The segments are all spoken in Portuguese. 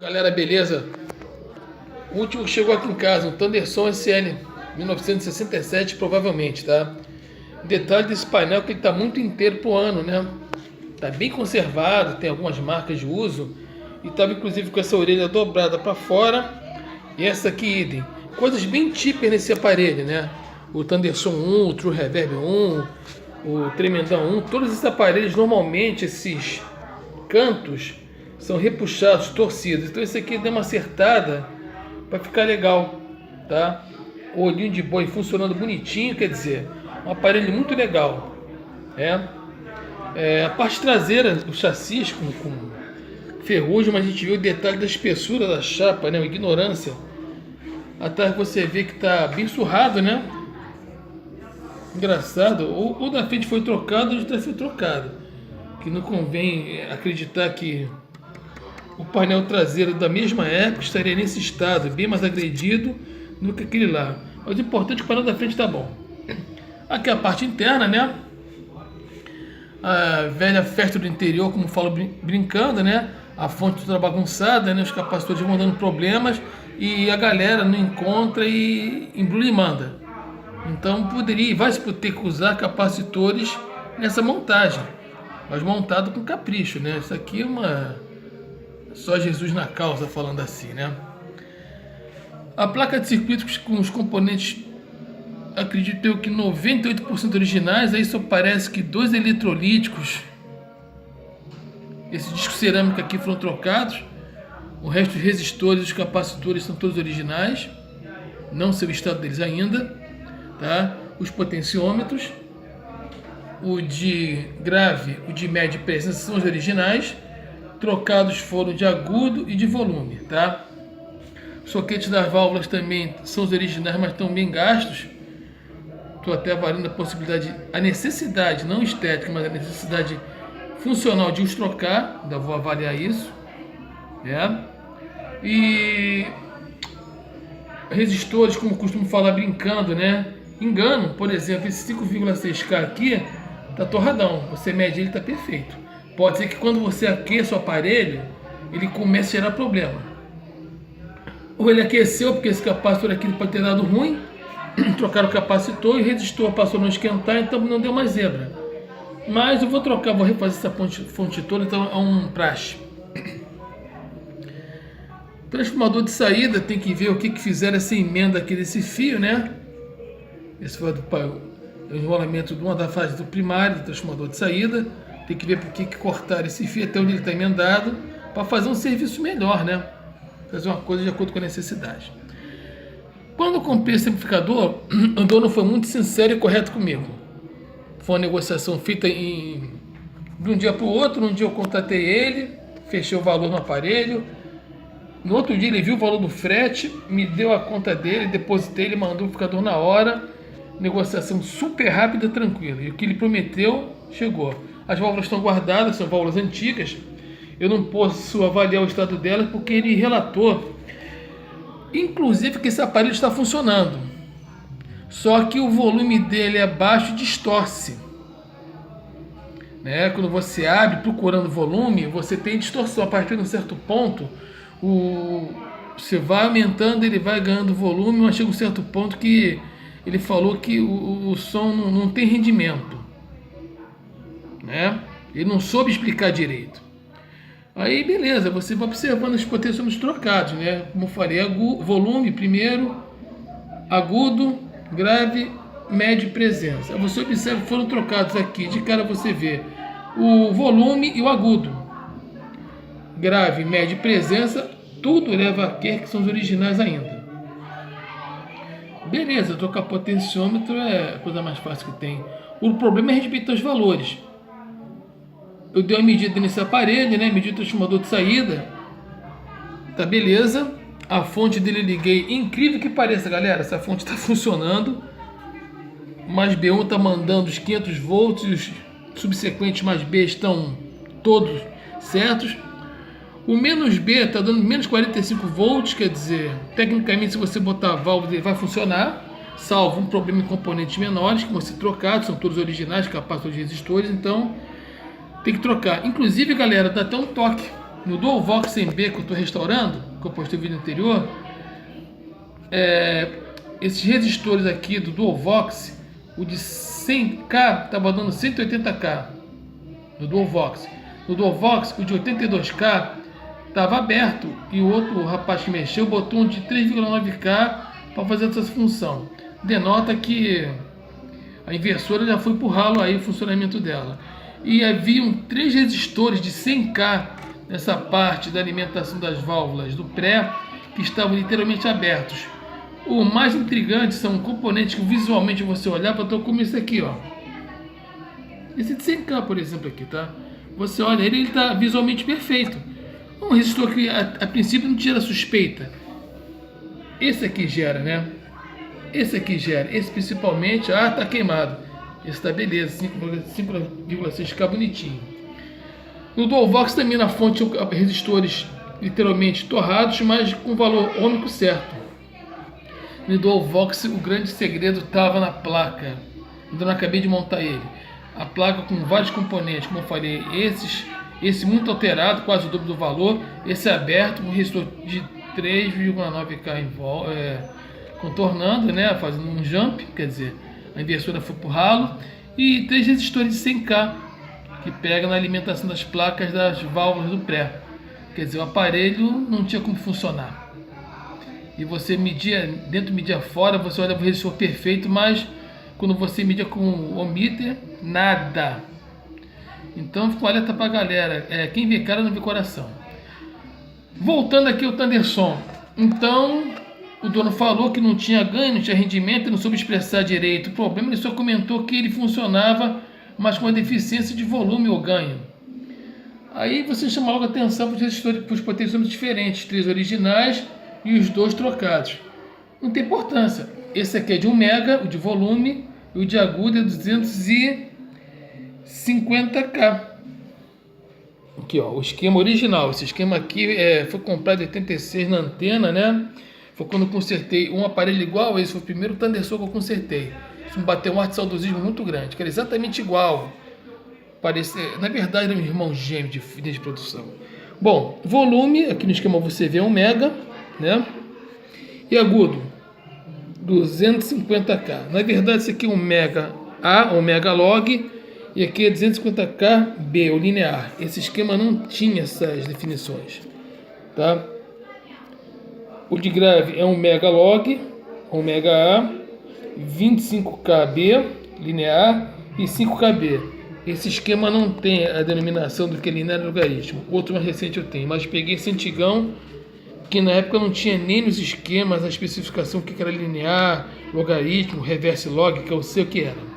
Galera, beleza? O último que chegou aqui em casa, um Thunderson SL 1967, provavelmente, tá? Detalhe desse painel que ele tá muito inteiro pro ano, né? Tá bem conservado, tem algumas marcas de uso e tava inclusive com essa orelha dobrada para fora e essa aqui idem. Coisas bem típicas nesse aparelho, né? O Thunderson 1, o True Reverb 1, o Tremendão 1, todos esses aparelhos normalmente esses cantos são repuxados, torcidos. Então esse aqui deu uma acertada para ficar legal, tá? O olhinho de boi funcionando bonitinho, quer dizer, um aparelho muito legal, a parte traseira do chassi com ferrugem, mas a gente viu o detalhe da espessura da chapa, né? Ignorância. Atrás você vê que tá bem surrado, né? Engraçado. Ou da frente foi trocado ou de trás foi trocado. Que não convém acreditar que o painel traseiro da mesma época estaria nesse estado, bem mais agredido do que aquele lá. Mas o importante é que o painel da frente está bom. Aqui a parte interna, né? A velha festa do interior, como falo brincando, né? A fonte toda bagunçada, né? Os capacitores vão dando problemas e a galera não encontra e embrulha e manda. Então vai se ter que usar capacitores nessa montagem, mas montado com capricho, né? Isso aqui é só Jesus na causa, falando assim, né? A placa de circuitos com os componentes, acredito eu que 98% originais, aí só parece que 2 eletrolíticos, esse disco cerâmico aqui foram trocados, o resto dos resistores e os capacitores são todos originais, não sei o estado deles ainda, tá? Os potenciômetros, o de grave, o de média e presença são os originais, trocados foram de agudo e de volume, tá? Os soquetes das válvulas também são os originais, mas estão bem gastos. Estou até avaliando a necessidade, não estética, mas a necessidade funcional de os trocar. Ainda vou avaliar isso, E resistores, como costumo falar brincando, né? Engano, por exemplo, esse 5,6K aqui tá torradão. Você mede ele, tá perfeito. Pode ser que quando você aqueça o aparelho, ele comece a gerar problema. Ou ele aqueceu porque esse capacitor aqui pode ter dado ruim, trocaram o capacitor e o resistor passou a não esquentar, então não deu mais zebra. Mas eu vou trocar, vou refazer essa fonte toda, então é um praxe. Transformador de saída, tem que ver o que fizeram essa emenda aqui desse fio, né? Esse foi o enrolamento de uma da fase do primário, do transformador de saída. Tem que ver por que cortaram esse fio até onde ele está emendado, para fazer um serviço melhor, né? Fazer uma coisa de acordo com a necessidade. Quando eu comprei esse amplificador, o dono foi muito sincero e correto comigo. Foi uma negociação feita de um dia para o outro. Um dia eu contatei ele, fechei o valor no aparelho. No outro dia ele viu o valor do frete, me deu a conta dele, depositei, ele mandou o amplificador na hora. Negociação super rápida, tranquila. E o que ele prometeu, chegou. As válvulas estão guardadas, são válvulas antigas. Eu não posso avaliar o estado delas porque ele relatou, inclusive, que esse aparelho está funcionando. Só que o volume dele é baixo e distorce. Né? Quando você abre procurando volume, você tem distorção. A partir de um certo ponto, você vai aumentando, ele vai ganhando volume, mas chega um certo ponto que ele falou que o som não tem rendimento. Né? Ele não soube explicar direito. Aí beleza, você vai observando os potenciômetros trocados, né? Como eu falei, volume primeiro, agudo, grave, médio e presença. Você observa que foram trocados aqui, de cara você vê o volume e o agudo. Grave, médio e presença, tudo leva a que são os originais ainda. Beleza, trocar potenciômetro é a coisa mais fácil que tem. O problema é respeitar os valores. Eu dei uma medida nesse aparelho, né? Medi o transformador de saída. Tá beleza. A fonte dele eu liguei. Incrível que pareça, galera, essa fonte está funcionando. Mais B1 tá mandando os 500 volts e os subsequentes mais B estão todos certos. O menos B está dando menos 45 volts, quer dizer, tecnicamente se você botar a válvula ele vai funcionar, salvo um problema em componentes menores que vão ser trocados, são todos originais, capacitores de resistores, então tem que trocar. Inclusive, galera, dá até um toque No Dualvox MB que eu estou restaurando, que eu postei no vídeo anterior, esses resistores aqui do Dualvox, o de 100K estava dando 180K no Dualvox. No Dualvox, o de 82K estava aberto e o outro rapaz que mexeu botou um de 3,9K para fazer essa função. Denota que a inversora já foi pro ralo aí o funcionamento dela. E haviam 3 resistores de 100K nessa parte da alimentação das válvulas do pré que estavam literalmente abertos. O mais intrigante são componentes que visualmente você olhava, então como esse aqui, ó. Esse de 100K, por exemplo, aqui, tá? Você olha ele está visualmente perfeito. Um resistor que a princípio não gera suspeita. Esse aqui gera, né? Esse aqui gera. Esse principalmente, tá queimado. Esse tá beleza, 5,6K bonitinho. No Dualvox também na fonte resistores literalmente torrados, mas com valor ômico certo. No Dualvox o grande segredo estava na placa. Ainda não acabei de montar ele. A placa com vários componentes, como eu falei, esse muito alterado, quase o dobro do valor, esse aberto, um resistor de 3,9K contornando, né, fazendo um jump, quer dizer, a inversora foi pro ralo, e 3 resistores de 100K, que pega na alimentação das placas das válvulas do pré. Quer dizer, o aparelho não tinha como funcionar. E você media dentro, media fora, você olha o resistor perfeito, mas quando você media com o ohmmeter, nada. Então ficou alerta pra galera, quem vê cara não vê coração. Voltando aqui ao Thunderson, então o dono falou que não tinha ganho, não tinha rendimento, não soube expressar direito o problema, ele só comentou que ele funcionava, mas com uma deficiência de volume ou ganho. Aí você chama logo a atenção para os potenciômetros diferentes, 3 originais e os 2 trocados. Não tem importância. Esse aqui é de 1 mega, o de volume, e o de agudo é 250K. Aqui, ó, o esquema original. Esse esquema aqui foi comprado em 86 na antena, né? Foi quando eu consertei um aparelho igual a esse. Foi o primeiro Thunderson que eu consertei. Isso me bateu um ar de saudosismo muito grande, que era exatamente igual. Na verdade, era um irmão gêmeo de linha de produção. Bom, volume, aqui no esquema você vê 1 mega, né? E agudo, 250K. Na verdade, esse aqui é 1 mega A, 1 mega log, e aqui é 250K B, o linear. Esse esquema não tinha essas definições, tá? O de grave é 1 mega log, 1 mega A, 25K B, linear, e 5K B. Esse esquema não tem a denominação do que é linear e logaritmo. Outro mais recente eu tenho, mas peguei esse antigão, que na época não tinha nem nos esquemas a especificação do que era linear, logaritmo, reverse log, que eu sei o que era.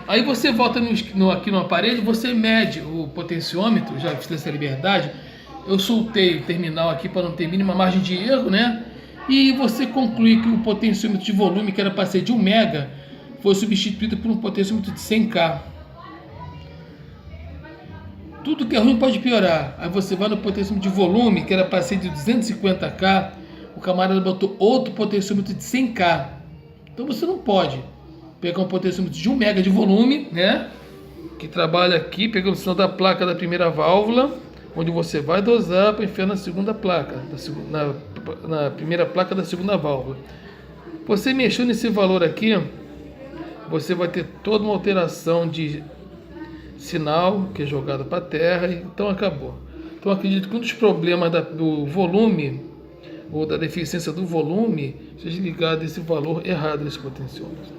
Aí você volta aqui no aparelho, você mede o potenciômetro, já fiz essa liberdade, eu soltei o terminal aqui para não ter mínima margem de erro, né? E você conclui que o potenciômetro de volume, que era para ser de 1 mega, foi substituído por um potenciômetro de 100K. Tudo que é ruim pode piorar. Aí você vai no potenciômetro de volume, que era para ser de 250K, o camarada botou outro potenciômetro de 100K. Então você não pode pegar um potenciômetro de 1 mega de volume, né? Que trabalha aqui, pegando o sinal da placa da primeira válvula, onde você vai dosar para enfiar na segunda placa, na primeira placa da segunda válvula. Você mexeu nesse valor aqui, você vai ter toda uma alteração de sinal que é jogado para a terra, então acabou. Então acredito que um dos problemas do volume ou da deficiência do volume seja ligado a esse valor errado desse potenciômetro.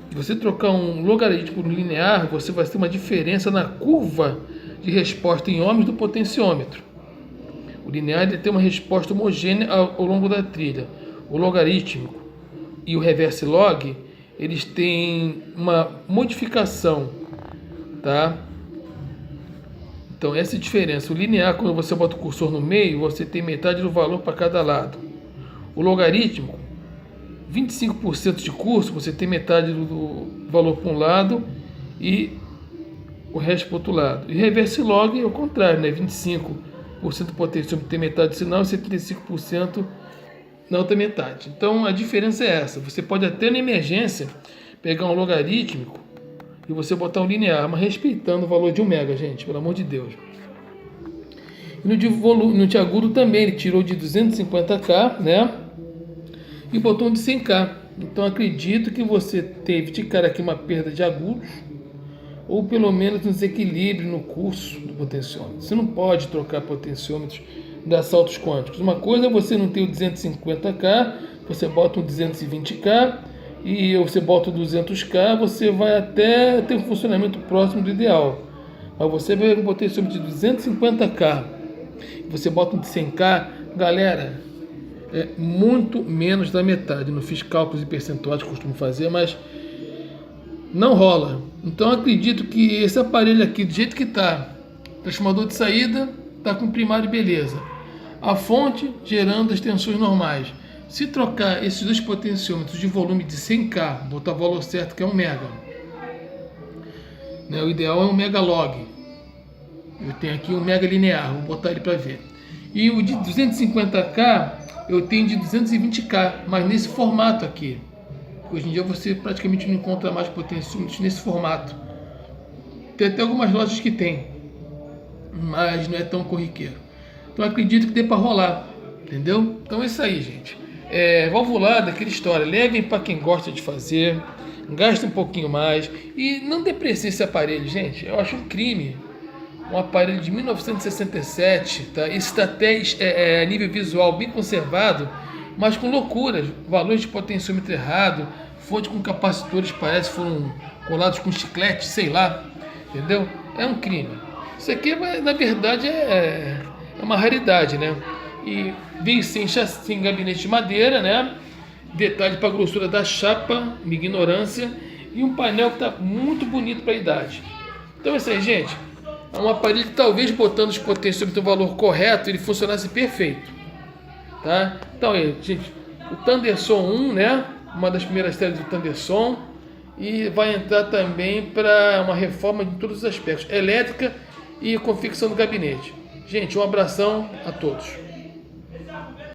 Se você trocar um logaritmo linear, você vai ter uma diferença na curva de resposta em ohms do potenciômetro. O linear ele tem uma resposta homogênea ao longo da trilha. O logarítmico e o reverse log, eles têm uma modificação, tá? Então essa é a diferença. O linear, quando você bota o cursor no meio, você tem metade do valor para cada lado. O logarítmico, 25% de curso, você tem metade do valor para um lado e o resto para o outro lado. E reverse log é o contrário, né? 25% do potenciômetro tem metade do sinal e 75% na outra metade. Então a diferença é essa. Você pode até na emergência pegar um logarítmico e você botar um linear, mas respeitando o valor de 1 mega, gente, pelo amor de Deus. E no de agudo também, ele tirou de 250K, né? E botou um de 100K. Então acredito que você teve de cara aqui uma perda de agudos, ou pelo menos um desequilíbrio no curso do potenciômetro. Você não pode trocar potenciômetros das saltos quânticos. Uma coisa é você não ter o 250K, você bota um 220K, e você bota o 200K, você vai até ter um funcionamento próximo do ideal. Mas você vai com um potenciômetro de 250K, você bota um de 100K, galera, é muito menos da metade. Não fiz cálculos e percentuais que costumo fazer, mas não rola. Então acredito que esse aparelho aqui, do jeito que está, transformador de saída, está com primário, beleza. A fonte gerando as tensões normais. Se trocar esses dois potenciômetros de volume de 100K, botar o valor certo que é 1 mega, né? O ideal é 1 mega log. Eu tenho aqui 1 mega linear, vou botar ele para ver. E o de 250K eu tenho de 220K, mas nesse formato aqui. Hoje em dia você praticamente não encontra mais potenciômetros nesse formato. Tem até algumas lojas que tem, mas não é tão corriqueiro. Então acredito que dê para rolar, entendeu? Então é isso aí, gente. Valvulada, aquela história, levem para quem gosta de fazer, gasta um pouquinho mais e não deprecie esse aparelho, gente. Eu acho um crime. Um aparelho de 1967, tá? Isso está até a nível visual bem conservado, mas com loucuras, valores de potenciômetro errado, fonte com capacitores parece foram colados com chiclete, sei lá, entendeu? É um crime. Isso aqui, na verdade, é uma raridade, né? E veio sem gabinete de madeira, né? Detalhe para a grossura da chapa, minha ignorância, e um painel que está muito bonito para a idade. Então é isso aí, gente. É um aparelho que talvez botando os potenciômetros no valor correto, ele funcionasse perfeito. Tá? Então aí, gente, o Thunderson 1, né? Uma das primeiras séries do Thunderson, e vai entrar também para uma reforma de todos os aspectos, elétrica e confecção do gabinete. Gente, um abração a todos.